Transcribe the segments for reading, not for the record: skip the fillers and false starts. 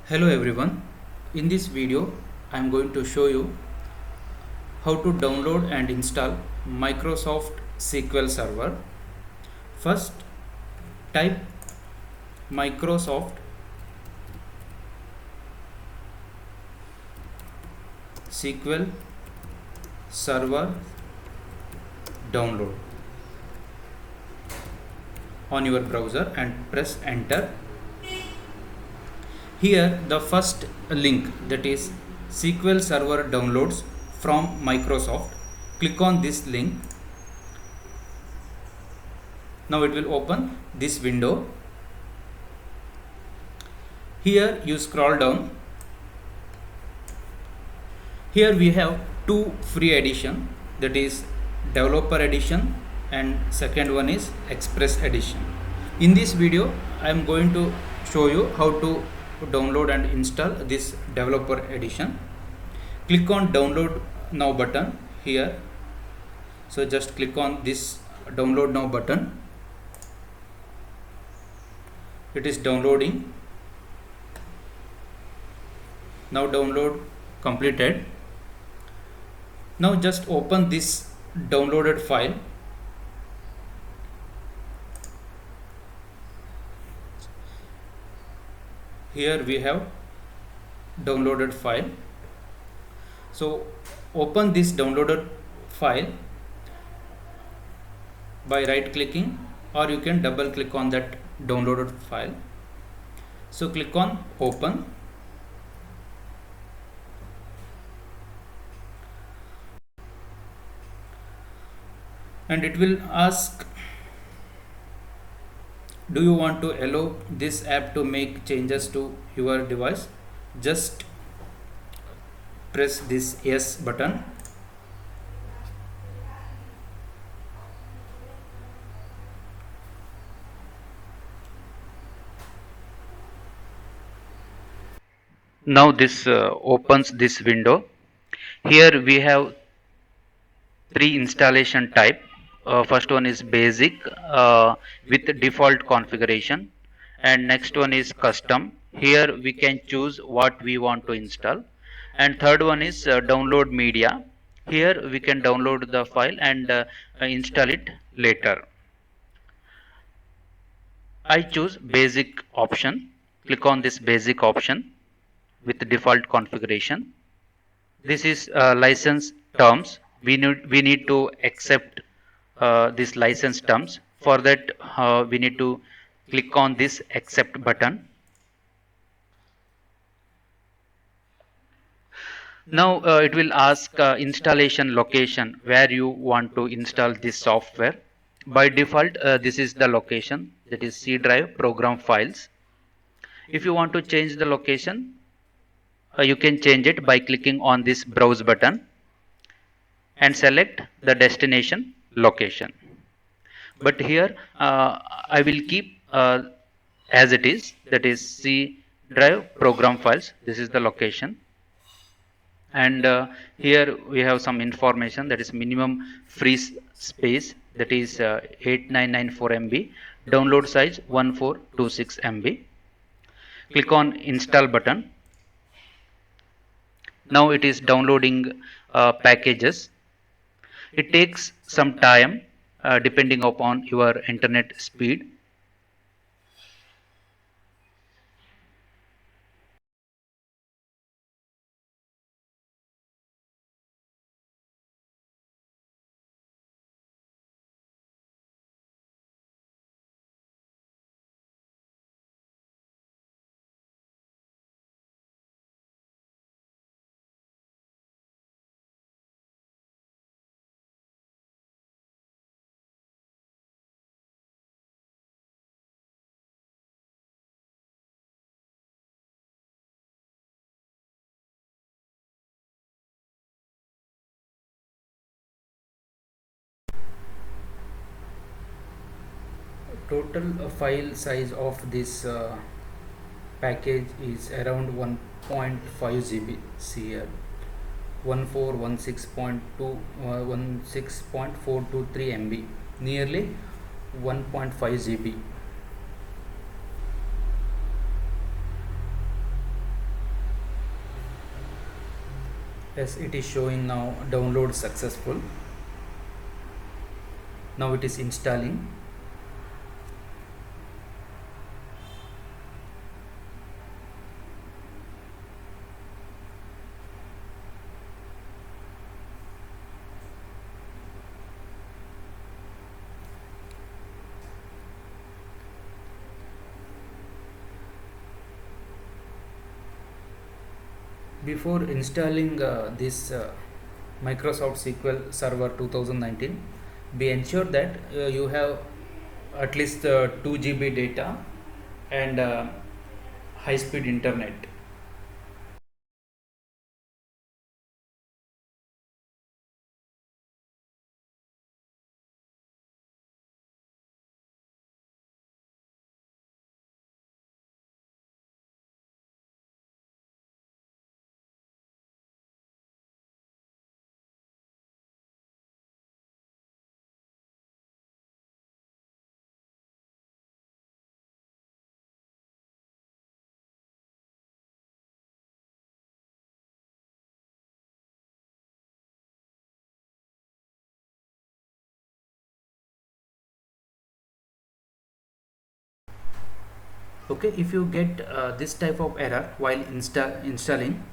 Hello everyone, in this video I am going to show you how to download and install Microsoft SQL Server. First type Microsoft SQL Server download on your browser and press enter. Here the first link, that is SQL Server downloads from Microsoft. Click on this link. Now it will open this window. Here you scroll down. Here we have two free edition, that is developer edition and second one is express edition. In this video I am going to show you how to download and install this developer edition. Click on download now button here. So just click on this download now button. It is downloading. Now download completed. Now just open this downloaded file. Here we have downloaded file. So open this downloaded file by right clicking, or you can double click on that downloaded file. So click on open. And it will ask, do you want to allow this app to make changes to your device? Just press this yes button. Now this opens this window. Here we have three installation type. First one is basic with default configuration, and next one is custom. Here we can choose what we want to install, and third one is download media. Here we can download the file and install it later. I choose basic option. Click on this basic option with default configuration. This is license terms. We need to accept this license terms. For that we need to click on this accept button. Now it will ask installation location, where you want to install this software. By default this is the location, that is C drive program files. If you want to change the location, you can change it by clicking on this browse button and select the destination location. But here I will keep as it is, that is C drive program files. This is the location, and here we have some information, that is minimum free space, that is 8994 MB, download size 1426 MB. Click on install button. Now it is downloading packages. It takes some time depending upon your internet speed. Total file size of this package is around 1.5 GB CL, 16.423 MB, nearly 1.5 GB. Yes, it is showing now download successful. Now it is installing. Before installing this Microsoft SQL Server 2019, be ensured that you have at least 2 GB data and high speed internet. Okay, if you get this type of error while installing,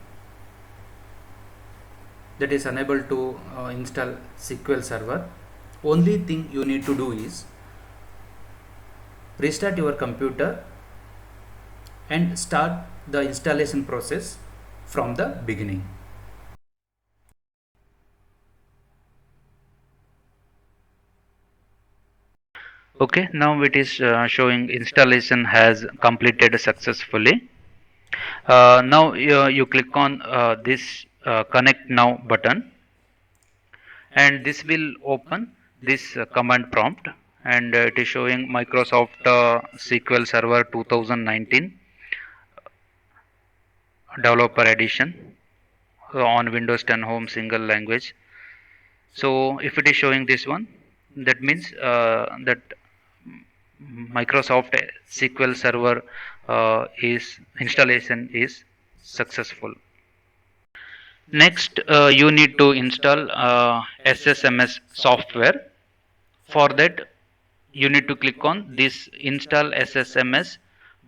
that is unable to install SQL Server, only thing you need to do is restart your computer and start the installation process from the beginning. Okay, now it is showing installation has completed successfully. Now you click on this connect now button, and this will open this command prompt, and it is showing Microsoft SQL Server 2019 developer edition on Windows 10 home single language. So if it is showing this one, that means that Microsoft SQL Server is installation is successful. Next, you need to install SSMS software. For that, you need to click on this install SSMS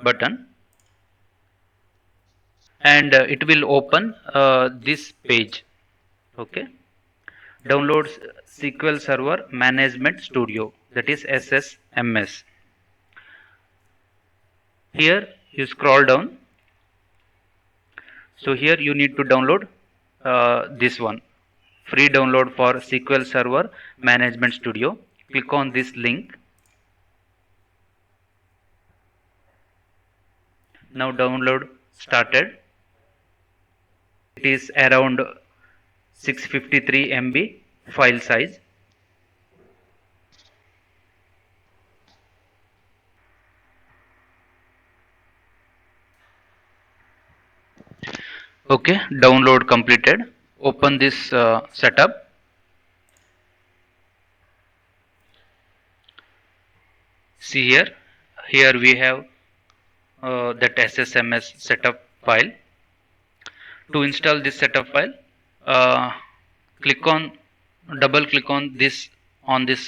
button, and it will open this page. Okay, downloads SQL Server Management Studio, that is SSMS. Here you scroll down. So here you need to download this one, free download for SQL Server Management Studio. Click on this link. Now download started. It is around 653 MB file size. Okay, download completed. Open this setup. See here. Here we have that SSMS setup file. To install this setup file, uh, click on double click on this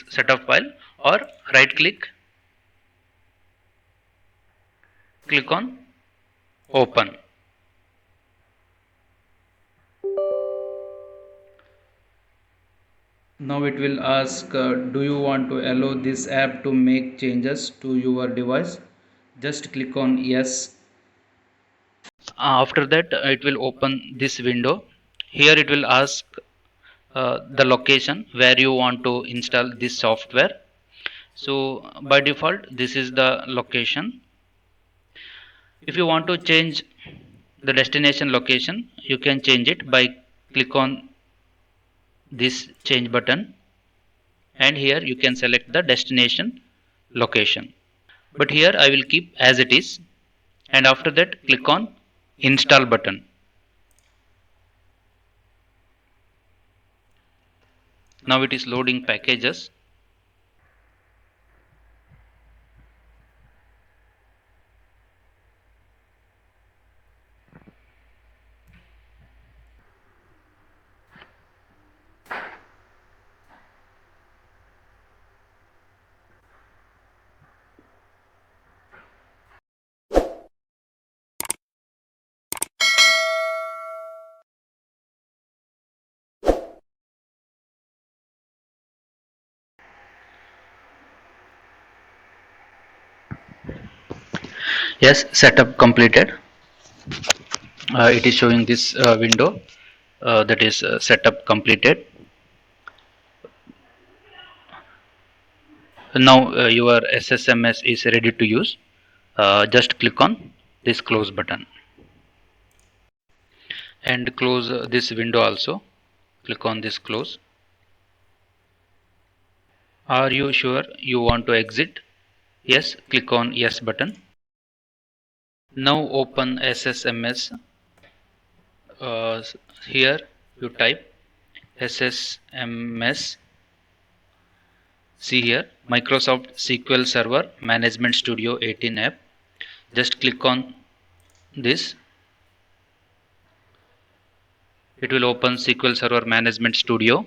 setup file, or right click on open. Now it will ask, do you want to allow this app to make changes to your device? Just click on yes. After that, it will open this window. Here it will ask the location where you want to install this software. So by default, this is the location. If you want to change the destination location, you can change it by click on this change button, and here you can select the destination location. But here I will keep as it is, and after that click on install button. Now it is loading packages. Yes, setup completed. It is showing this window, that is setup completed. Now your SSMS is ready to use. Just click on this close button and close this window also. Click on this close. Are you sure you want to exit? Yes, click on yes button. Now open SSMS. uh, Here you type SSMS. See here, Microsoft SQL Server Management Studio 18 app. Just click on this. It will open SQL Server Management Studio.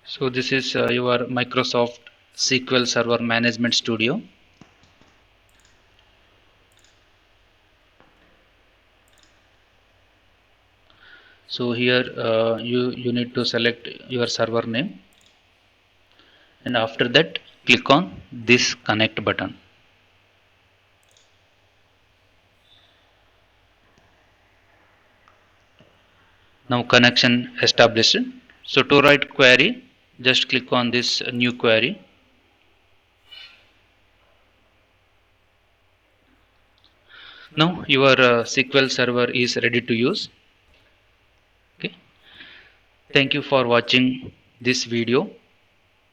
So this is your Microsoft SQL Server Management Studio. So here you need to select your server name, and after that click on this connect button. Now connection established. So to write query, just click on this new query. Now your SQL server is ready to use. Okay. Thank you for watching this video.